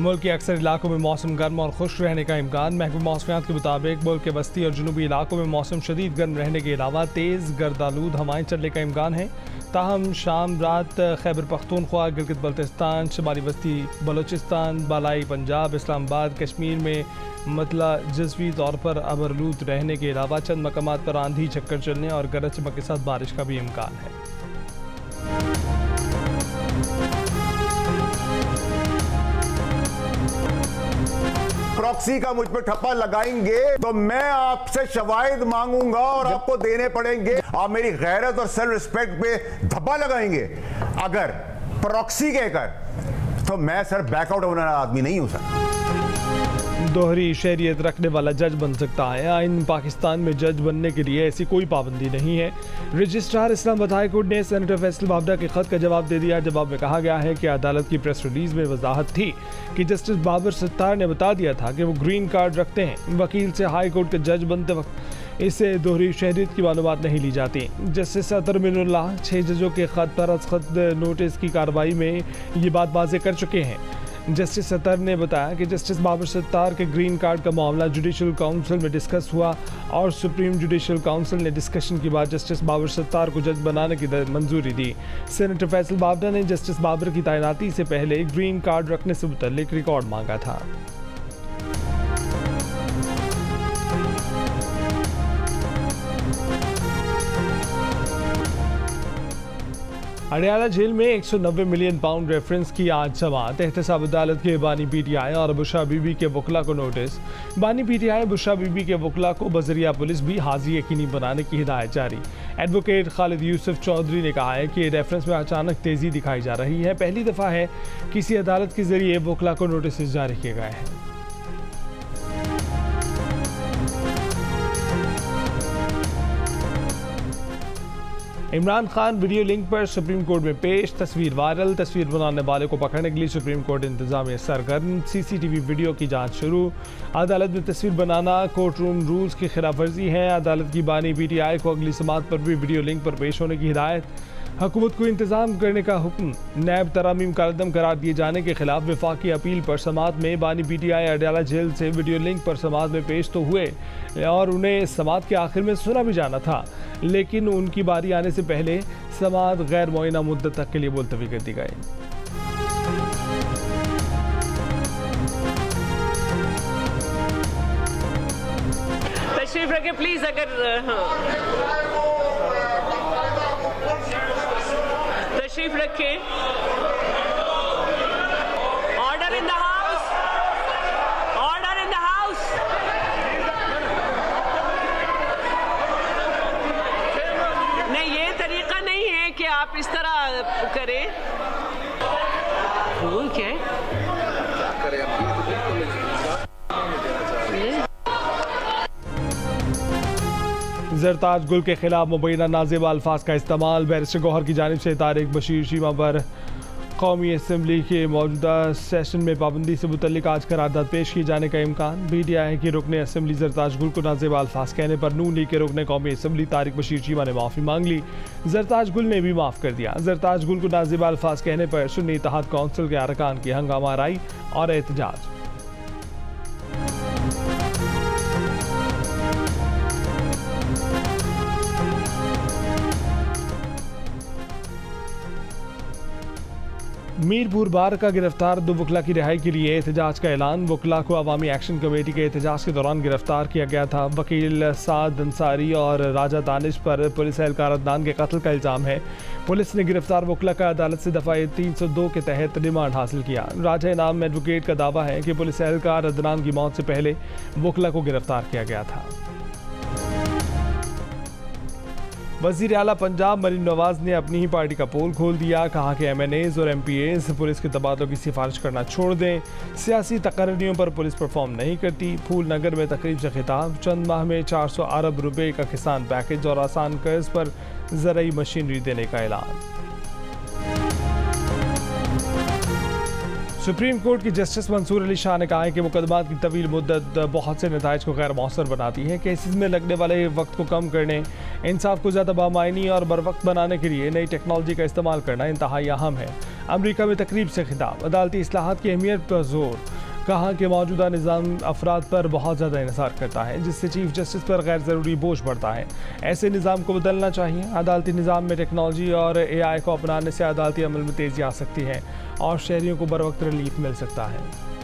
मुल्क के अक्सर इलाकों में मौसम गर्म और खुश रहने का इम्कान। महकमा मौसमियात के मुताबिक मुल्क के वस्ती और जुनूबी इलाकों में मौसम शदीद गर्म रहने के अलावा तेज़ गर्दालूद हवाएं चलने का इम्कान है। ताहम शाम रात खैबर पख्तूनख्वा, गिलगित बल्तिस्तान, शुमाली वस्ती बलोचिस्तान, बालाई पंजाब, इस्लामाबाद, कश्मीर में मतला जज़वी तौर पर अबरलूद रहने के अलावा चंद मकामात पर आंधी चक्कर चलने और गरज चमक के साथ बारिश का भी इम्कान है। प्रॉक्सी का मुझ पर ठप्पा लगाएंगे तो मैं आपसे शवाहिद मांगूंगा और आपको देने पड़ेंगे। आप मेरी गैरत और सेल्फ रिस्पेक्ट पे धब्बा लगाएंगे अगर प्रॉक्सी कहकर, तो मैं सर बैकआउट होने वाला आदमी नहीं हूं सर। दोहरी शहरियत रखने वाला जज बन सकता है। आइन पाकिस्तान में जज बनने के लिए ऐसी कोई पाबंदी नहीं है। रजिस्ट्रार इस्लामाबाद हाई कोर्ट ने सेनेटर फैसल बाबरा के खत का जवाब दे दिया। जवाब में कहा गया है कि अदालत की प्रेस रिलीज में वजाहत थी कि जस्टिस बाबर सत्तार ने बता दिया था कि वो ग्रीन कार्ड रखते हैं। वकील से हाई कोर्ट के जज बनते वक्त इससे दोहरी शहरियत की मालूमात नहीं ली जाती। जस्टिस अतर मिनुल्लाह 6 जजों के खत पर अज़खत नोटिस की कार्रवाई में ये बात वाज़ेह कर चुके हैं। जस्टिस सत्तार ने बताया कि जस्टिस बाबर सत्तार के ग्रीन कार्ड का मामला जुडिशल काउंसिल में डिस्कस हुआ और सुप्रीम जुडिशल काउंसिल ने डिस्कशन के बाद जस्टिस बाबर सत्तार को जज बनाने की मंजूरी दी। सेनेटर फैसल बाबरा ने जस्टिस बाबर की तैनाती से पहले ग्रीन कार्ड रखने से मुतल्लिक रिकॉर्ड मांगा था। अडयाला जेल में 190 मिलियन पाउंड रेफरेंस की आज समाअत। एहतसाब अदालत के बानी पीटीआई और बुशरा बीबी के वकला को नोटिस। बानी पीटीआई बुशरा बीबी के वकला को बजरिया पुलिस भी हाजिर यकीनी बनाने की हिदायत जारी। एडवोकेट खालिद यूसुफ चौधरी ने कहा है कि रेफरेंस में अचानक तेजी दिखाई जा रही है। पहली दफ़ा है किसी अदालत के जरिए वकला को नोटिस जारी किए गए हैं। इमरान खान वीडियो लिंक पर सुप्रीम कोर्ट में पेश। तस्वीर वायरल। तस्वीर बनाने वाले को पकड़ने के लिए सुप्रीम कोर्ट इंतजामिया सरगर्म। सीसीटीवी वीडियो की जांच शुरू। अदालत में तस्वीर बनाना कोर्ट रूम रूल्स की खिलाफ वर्जी है। अदालत की बानी पीटीआई को अगली समाअत पर भी वीडियो लिंक पर पेश होने की हिदायत। हुकूमत को इंतजाम करने का हुक्म। नैब तरामीम कालदम करार दिए जाने के खिलाफ वफाकी अपील पर समाअत में बानी पीटीआई अडयाला जेल से वीडियो लिंक पर समाअत में पेश तो हुए और उन्हें समाअत के आखिर में सुना भी जाना था, लेकिन उनकी बारी आने से पहले समाअत गैर मुअय्यना मुद्दत तक के लिए मुलतवी कर दी गई। तशरीफ रखें प्लीज। अगर तशरीफ रखें। Order in the house. Order in the house. नहीं, ये तरीका नहीं है कि आप इस तरह करें। रूल क्या है? जरताज गुल के खिलाफ मुबैना नाज़िबा अल्फाज का इस्तेमाल। बैरिस्टर गौहर की जानिब से तारिक बशीर शीमा पर कौमी असम्बली के मौजूदा सेशन में पाबंदी से मुतल्लिक आज करारदाद पेश किए जाने का इम्कान। मीडिया है कि रुकने असम्बली जरताज गुल को नाज़िबा अल्फाज कहने पर नून लीग के रुकने कौमी असम्बली तारिक बशीर शीमा ने माफ़ी मांग ली। जरताज गुल ने भी माफ़ कर दिया। जरताज गुल को नाज़िबा अल्फाज कहने पर सुन्नी इत्तेहाद कौंसिल के अरकान की हंगामा आराई और एहतजाज। मीरपुर बार का गिरफ्तार 2 वकला की रिहाई के लिए एहतजाज का ऐलान। वकला को अवामी एक्शन कमेटी के एहतजाज के दौरान गिरफ्तार किया गया था। वकील साद अंसारी और राजा दानिश पर पुलिस एहलकार अदनान के कत्ल का इल्ज़ाम है। पुलिस ने गिरफ्तार वकला का अदालत से दफ़ा 302 के तहत रिमांड हासिल किया। राजा इनाम एडवोकेट का दावा है कि पुलिस एहलकार अदनान की मौत से पहले वकला को गिरफ्तार किया गया था। वज़ीर आला पंजाब मरीम नवाज ने अपनी ही पार्टी का पोल खोल दिया। कहा कि MNAs और MPAs पुलिस के तबादलों की सिफारिश करना छोड़ दें। सियासी तकर्रियों पर पुलिस परफॉर्म नहीं करती। फूल नगर में तकरीब से खिताब। चंद माह में 400 अरब रुपए का किसान पैकेज और आसान कर्ज पर ज़राई मशीनरी देने का ऐलान। सुप्रीम कोर्ट की जस्टिस मंसूर अली शाह ने कहा है कि मुकदमात की तवील मुद्दत बहुत से नताइज को गैर मौसर बनाती है। केसेस में लगने वाले वक्त को कम करने, इंसाफ को ज़्यादा बामायनी और बर वक्त बनाने के लिए नई टेक्नोलॉजी का इस्तेमाल करना इंतहाई अहम है। अमेरिका में तकरीब से खिताब, अदालती इस्लाहात की अहमियत पर जोर, कहा कि मौजूदा निज़ाम अफराद पर बहुत ज़्यादा इंहिसार करता है जिससे चीफ जस्टिस पर गैर ज़रूरी बोझ बढ़ता है। ऐसे निज़ाम को बदलना चाहिए। अदालती निज़ाम में टेक्नोलॉजी और AI को अपनाने से अदालती अमल में तेज़ी आ सकती है और शहरियों को बर वक्त रिलीफ मिल सकता है।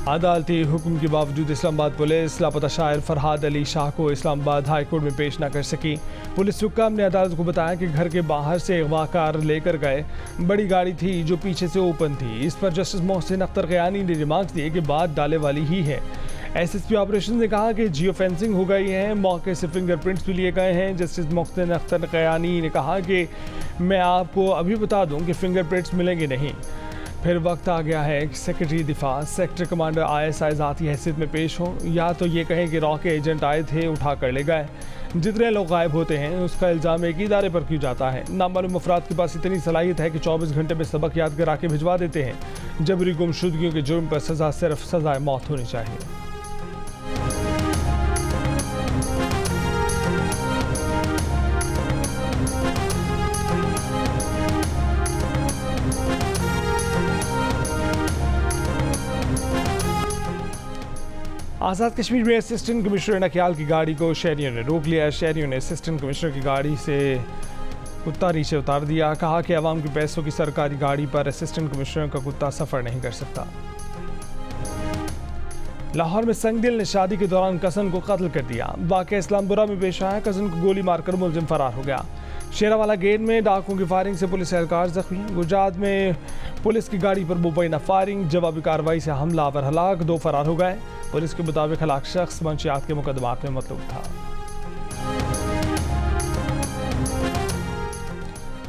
अदालती हुक्म के बावजूद इस्लामाबाद पुलिस लापता शायर फरहाद अली शाह को इस्लामाबाद हाई कोर्ट में पेश न कर सकी। पुलिस हुक्काम ने अदालत को बताया कि घर के बाहर से अगवाकार लेकर गए बड़ी गाड़ी थी जो पीछे से ओपन थी। इस पर जस्टिस मोहसिन अख्तर क़यानी ने रिमार्क दिए कि बात डाले वाली ही है। SSP ऑपरेशन ने कहा कि जियो फेंसिंग हो गई है, मौके से फिंगरप्रिंट्स भी लिए गए हैं। जस्टिस मोहसिन अख्तर क़यानी ने कहा कि मैं आपको अभी बता दूं कि फिंगरप्रिंट्स मिलेंगे नहीं। फिर वक्त आ गया है कि सेक्रेटरी दिफा सेक्टर कमांडर ISI ज़ाती हैसियत में पेश हो, या तो ये कहें कि रॉ के एजेंट आए थे उठा कर ले गए। जितने लोग गायब होते हैं उसका इल्ज़ाम एक ही इदारे पर क्यों जाता है। नामालूम अफराद के पास इतनी सलाहियत है कि 24 घंटे में सबक याद करा के भिजवा देते हैं। जबरी गुमशुदगियों के जुर्म पर सज़ा सिर्फ सज़ाए मौत होनी चाहिए। आज़ाद कश्मीर में असिस्टेंट कमिश्नर नकियाल की गाड़ी को शहरियों ने रोक लिया। शहरियों ने असिस्टेंट कमिश्नर की गाड़ी से कुत्ता नीचे उतार दिया। कहा कि अवाम के पैसों की सरकारी गाड़ी पर असिस्टेंट कमिश्नर का कुत्ता सफ़र नहीं कर सकता। लाहौर में संगदिल ने शादी के दौरान कसन को कत्ल कर दिया। वाक़या इस्लामपुरा में पेश आया। कसन को गोली मारकर मुलजिम फरार हो गया। शेरावाला गेट में डाकुओं की फायरिंग से पुलिस एहलकार जख्मी। गुजरात में पुलिस की गाड़ी पर मुबैना फायरिंग, जवाबी कार्रवाई से हमलावर हलाक, 2 फरार हो गए। पुलिस के मुताबिक हलाक शख्स मंशियात के मुकदमात में मतलूब था।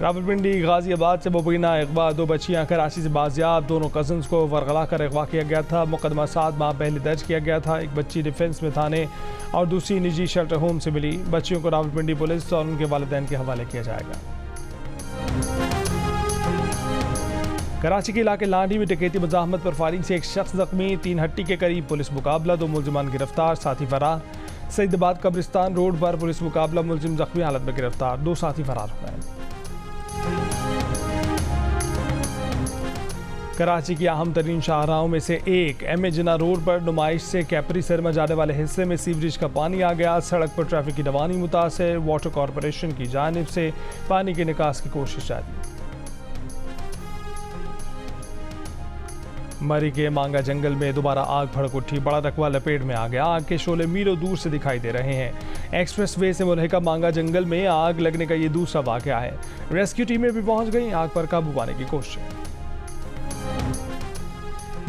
रावलपिंडी गाजियाबाद से मुबैना अगवा, 2 बच्चियां कराची से बाजियाब, दोनों कजन्स को वरगला कर अगवा किया गया था। मुकदमा 7 माह पहले दर्ज किया गया था। एक बच्ची डिफेंस में थाने और दूसरी निजी शेल्टर होम से मिली। बच्चियों को रावलपिंडी पुलिस और उनके वालिदैन के हवाले किया जाएगा। कराची के इलाके लांडी में डकैती मुजाहमत पर फायरिंग से एक शख्स जख्मी। 3 हट्टी के करीब पुलिस मुकाबला, 2 मुलजिमान गिरफ्तार, साथी फरार। सईदाबाद कब्रिस्तान रोड पर पुलिस मुकाबला, मुलजिम जख्मी हालत में गिरफ्तार, 2 साथी फरार हो गए। कराची की अहम तरीन शाहराहों में से एक MA जिन्ना रोड पर नुमाइश से कैपरी सरमा जाने वाले हिस्से में सीवरेज का पानी आ गया। सड़क पर ट्रैफिक की रवानी मुतासर, वाटर कॉरपोरेशन की जानिब से पानी के निकास की कोशिश जारी। मरी के मांगा जंगल में दोबारा आग भड़क उठी। बड़ा रकबा लपेट में आ गया। आग के शोले मीलों दूर से दिखाई दे रहे हैं। एक्सप्रेस वे से मुल्हिका मांगा जंगल में आग लगने का ये दूसरा वाकया है। रेस्क्यू टीमें भी पहुंच गई आग पर काबू पाने की कोशिश।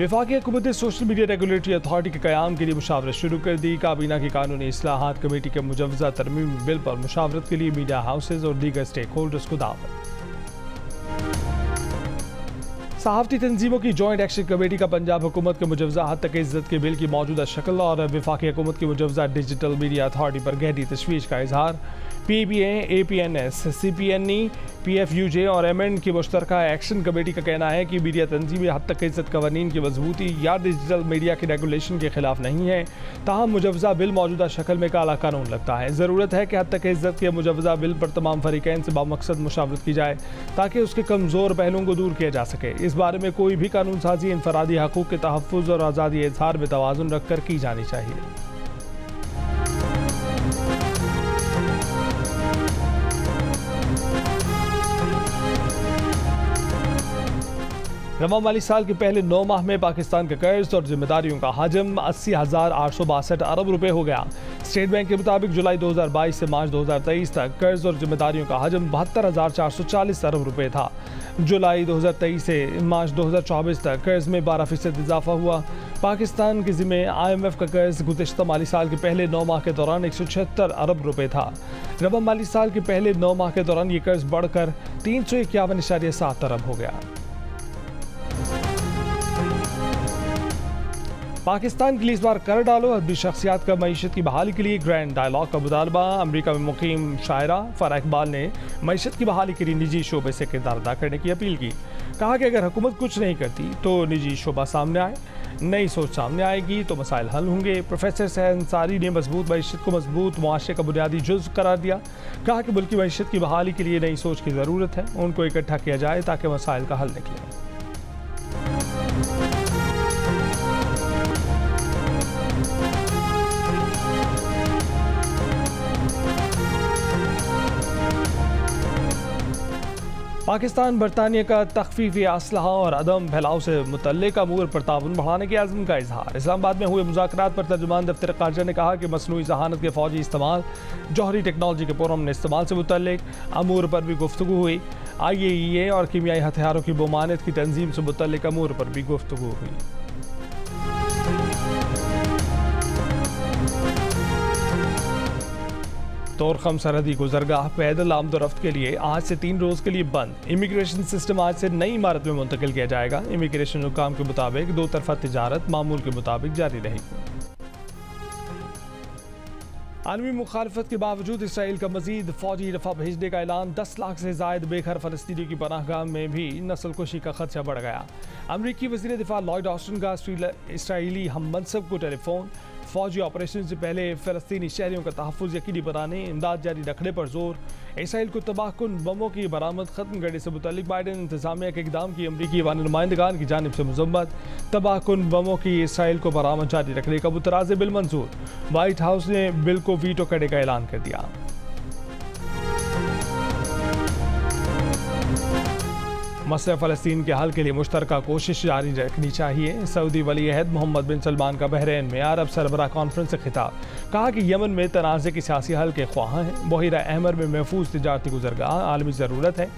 वफाकी हुकूमत ने सोशल मीडिया रेगुलेटरी अथॉरिटी के क़याम के लिए मुशावरत शुरू कर दी। काबीना की कानूनी इस्लाहात कमेटी के मुजव्वज़ा तरमीम बिल पर मुशावरत के लिए मीडिया हाउसेज और दीगर स्टेक होल्डर्स को दावत। सहाफ़ती तंजीमों की जॉइंट एक्शन कमेटी का पंजाब हुकूमत के मुजव्वज़ा हद तक इज़्ज़त के बिल की मौजूदा शक्ल और वफाकी हुकूमत की मुजव्वज़ा डिजिटल मीडिया अथॉरिटी पर गहरी तशवीश का इजहार। PBA, APNS, CPNE, PFUJ और MN की मुश्तरका एक्शन कमेटी का कहना है कि मीडिया तंजीमें हद तक इज़्ज़त कवानीन की मजबूती या डिजिटल मीडिया की रेगुलेशन के खिलाफ नहीं है। ताहम मुजव्वज़ा बिल मौजूदा शक्ल में काला कानून लगता है। ज़रूरत है कि हद तक इज़्ज़त के मुजव्वज़ा बिल पर तमाम फरीकैन से बामकसद मुशावरत की जाए ताकि उसके कमज़ोर पहलुओं को दूर किया जा सके। इस बारे में कोई भी कानून साजी इनफरादी हकूक़ के तहफ़्फ़ुज़ और आज़ादी इज़हार में तवाज़ुन रख कर की जानी चाहिए। रवा माली साल के पहले 9 माह में पाकिस्तान के कर्ज और जिम्मेदारियों का हजम 80,862 अरब रुपए हो गया। स्टेट बैंक के मुताबिक जुलाई 2022 से मार्च 2023 तक कर्ज और जिम्मेदारियों का हजम 72,440 अरब रुपए था। जुलाई 2023 से मार्च 2024 तक कर्ज में 12% इजाफा हुआ। पाकिस्तान के ज़िम्मे IMF का कर्ज गुज़िश्ता माली साल के पहले 9 माह के दौरान 176 अरब रुपए था। रवा माली साल के पहले 9 माह के दौरान ये कर्ज बढ़कर 351.7 अरब हो गया। पाकिस्तान के लिए इस बार कर डालो अदबी शख्सियात का मईशत की बहाली के लिए ग्रैंड डायलॉग का मुतालबा। अमरीका में मुकीम शायरा फराह इकबाल ने मईशत की बहाली के लिए निजी शोबे से किरदार अदा करने की अपील की। कहा कि अगर हुकूमत कुछ नहीं करती तो निजी शोबा सामने आए। नई सोच सामने आएगी तो मसाइल हल होंगे। प्रोफेसर सहर अंसारी ने मजबूत मईशत को मजबूत मुआशरे का बुनियादी जुज़्व करार दिया। कहा कि मुल्की मईशत की बहाली के लिए नई सोच की ज़रूरत है, उनको इकट्ठा किया जाए ताकि मसाइल का हल निकले। पाकिस्तान बरतानिया का तखफीफी असलहा और अदम फैलाव से मुतल्लिक अमूर पर ताउन बढ़ाने के आज़म का इजहार। इस्लामाबाद में हुए मुज़ाकरात पर तर्जुमान दफ्तर ख़ारजा ने कहा कि मसनूई ज़हानत के फ़ौजी इस्तेमाल, जौहरी टेक्नोलॉजी के पुरअमन इस्तेमाल से मुतल्लिक अमूर पर भी गुफ्तगू हुई। IAEA और कीमियाई हथियारों की बमानत की तंजीम से मुतल्लिक अमूर पर भी गुफ्तगू हुई। तोरखम सरहदी गुजरगाह पैदल आमदोरफ्त के लिए आज से 3 रोज़ के लिए बंद। इमिग्रेशन सिस्टम आज से नई इमारत में मुंतकिल किया जाएगा। इमिग्रेशन हुकाम के मुताबिक 2 तरफा तिजारत मामूल के मुताबिक जारी रहेगी। आलमी मुखालफत के बावजूद इसराइल का मजीद फौजी रफा भेजने का ऐलान। 10 लाख से जायद बेघर फलस्तीनियों की पनाहगाह में भी नस्ल कुशी का खदशा बढ़ गया। अमरीकी वज़ीर दिफा लॉयड ऑस्टिन का इसराइली हम मनसब को टेलीफोन। फौजी ऑपरेशन से पहले फ़लस्तीनी शहरियों का तहफ़्फ़ुज़ यकीनी बनाने, इमदाद जारी रखने पर जोर। इसराइल को तबाहकुन बमों की बरामद ख़त्म करने से मुतल्लिक बाइडेन इंतज़ामिया के इक़दाम की अमरीकी वान नुमाइंदगान की जानिब से मज़म्मत। तबाहकुन बमों की इसराइल को बरामद जारी रखने का मुतराज़ बिल मंजूर। वाइट हाउस ने बिल को वीटो करने का ऐलान कर दिया। मसला फ़लस्तीन के हल के लिए मुश्तरका कोशिश जारी रखनी चाहिए। सऊदी वली अहद मोहम्मद बिन सलमान का बहरीन में अरब सरबराह कॉन्फ्रेंस से खिताब। कहा कि यमन में तनाज़े की सियासी हल के ख्वाह हैं। बहिरा अहमर में महफूज तिजारती गुजरगाह आलमी ज़रूरत है।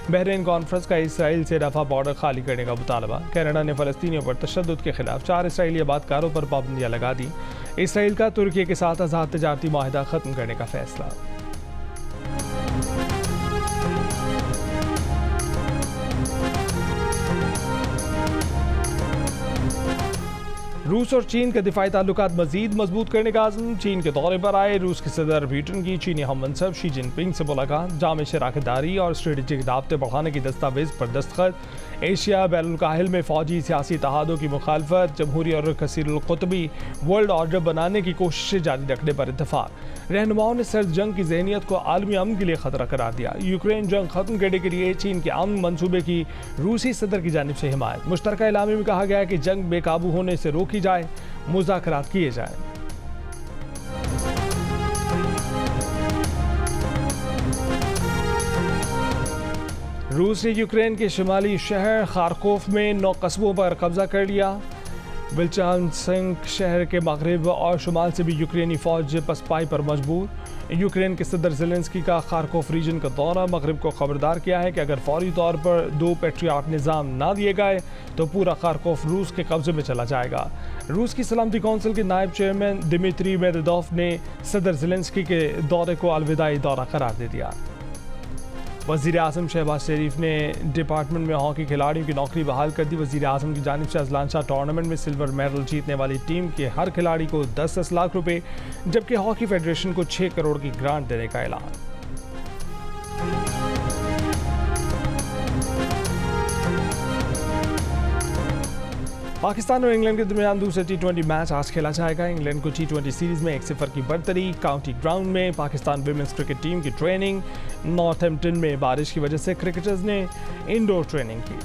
बहरीन कॉन्फ्रेंस का इसराइल से रफा बॉर्डर खाली करने का मुतालबा। कनाडा ने फ़लस्तीनियों पर तशद्दुद के खिलाफ 4 इसराइली आबादकारों पर पाबंदियाँ लगा दी। इसराइल का तुर्की के साथ आज़ाद तिजारती माहिदा ख़त्म करने का फैसला। रूस और चीन के दिफाई ताल्लुकात मजीद मजबूत करने का आज़म। चीन के दौरे पर आए रूस के सदर पुतिन की चीनी हम मनसब शी जिनपिंग से मुलाकात। जामे शराकतदारी और स्ट्रेटेजिक राब्ते बढ़ाने की दस्तावेज पर दस्तखत। एशिया बैनुल-काहिल में फ़ौजी सियासी इत्तेहादों की मुखालफत। जमहूरी और कसीरुल कुतबी वर्ल्ड ऑर्डर बनाने की कोशिशें जारी रखने पर इत्तफाक। रहनुमाओं ने सर्द जंग की ज़हनियत को आलमी अमन के लिए खतरा करार दिया। यूक्रेन जंग खत्म करने के लिए चीन के अमन मंसूबे की रूसी सदर की जानिब से हिमायत। मुश्तरका एलामे में कहा गया है कि जंग बेकाबू होने से रोकी जाए, मुज़ाकरात किए जाए। रूस ने यूक्रेन के शिमाली शहर खारकोफ में 9 कस्बों पर कब्जा कर लिया। बिल्चांसिक शहर के मगरिब और शुमाल से भी यूक्रेनी फौज पसपाई पर मजबूर। यूक्रेन के सदर ज़ेलेंस्की का खारकोफ रीजन का दौरा। मगरिब को खबरदार किया है कि अगर फौरी तौर पर 2 पेट्रियाट निज़ाम ना दिए गए तो पूरा खारकोफ रूस के कब्जे में चला जाएगा। रूस की सलामती कौंसिल के नायब चेयरमैन दिमित्री मेदवेदेव ने सदर ज़ेलेंस्की के दौरे को अलविदाई दौरा करार दे दिया। वज़ीर आज़म शहबाज शरीफ ने डिपार्टमेंट में हॉकी खिलाड़ियों की नौकरी बहाल कर दी। वज़ीर आज़म की जानिब से अजलान शाह टूर्नामेंट में सिल्वर मेडल जीतने वाली टीम के हर खिलाड़ी को 10-10 लाख रुपए, जबकि हॉकी फेडरेशन को 6 करोड़ की ग्रांट देने का ऐलान। पाकिस्तान और इंग्लैंड के दरमियान दूसरा T20 मैच आज खेला जाएगा। इंग्लैंड को T20 सीरीज में 1-0 की बढ़तरी। काउंटी ग्राउंड में पाकिस्तान विमेंस क्रिकेट टीम की ट्रेनिंग। नॉर्थहैम्पटन में बारिश की वजह से क्रिकेटर्स ने इंडोर ट्रेनिंग की।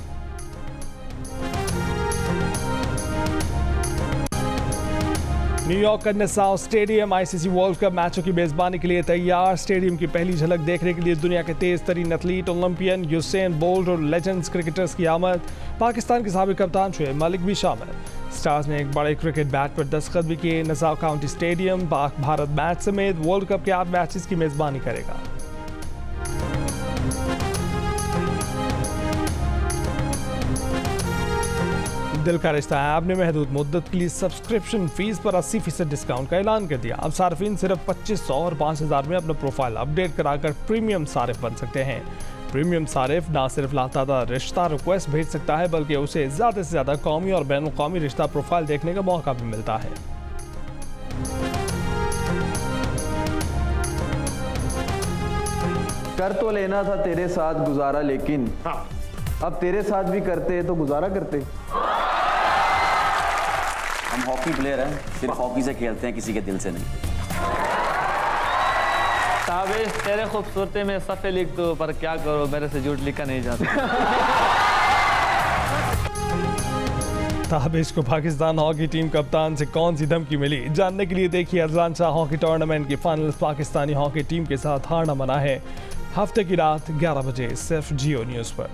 न्यूयॉर्क का नसाओ स्टेडियम ICC वर्ल्ड कप मैचों की मेज़बानी के लिए तैयार। स्टेडियम की पहली झलक देखने के लिए दुनिया के तेज तरीन एथलीट ओलंपियन यूसेन बोल्ट और लेजेंड्स क्रिकेटर्स की आमद। पाकिस्तान के साबिक कप्तान शुएब मलिक भी शामिल। स्टार्स ने एक बड़े क्रिकेट बैट पर दस्तखत भी किए। नसाओ county stadium Pak Bharat match समेत वर्ल्ड कप के 8 मैचेस की मेज़बानी करेगा। दिल का रिश्ता ऐप ने महदूद मुद्दत के लिए सब्सक्रिप्शन फीस पर 80% डिस्काउंट का ऐलान कर दिया। अब सार्फिन सिर्फ 2500 और 5000 में अपना प्रोफाइल अपडेट कराकर प्रीमियम सारिफ बन सकते हैं। प्रीमियम सारिफ ना सिर्फ लातादा रिश्ता रिक्वेस्ट भेज सकता है, बल्कि उसे ज़्यादा से ज़्यादा कौमी और बैनुल कौमी रिश्ता प्रोफाइल देखने का मौका भी मिलता है। कर तो लेना था तेरे साथ गुजारा, लेकिन अब तेरे साथ भी करते तो गुजारा करते। हम हॉकी प्लेयर हैं, सिर्फ हॉकी से खेलते हैं, किसी के दिल से नहीं। ताबिश तेरे खूबसूरती में सफ़े लिख दो, पर क्या करो मेरे से झूठ लिखा नहीं जाता। ताबिश को पाकिस्तान हॉकी टीम कप्तान से कौन सी धमकी मिली, जानने के लिए देखिए अजलान शाह हॉकी टूर्नामेंट की फाइनल्स पाकिस्तानी हॉकी टीम के साथ हारना मना है। हफ्ते की रात 11 बजे सिर्फ जियो न्यूज़ पर।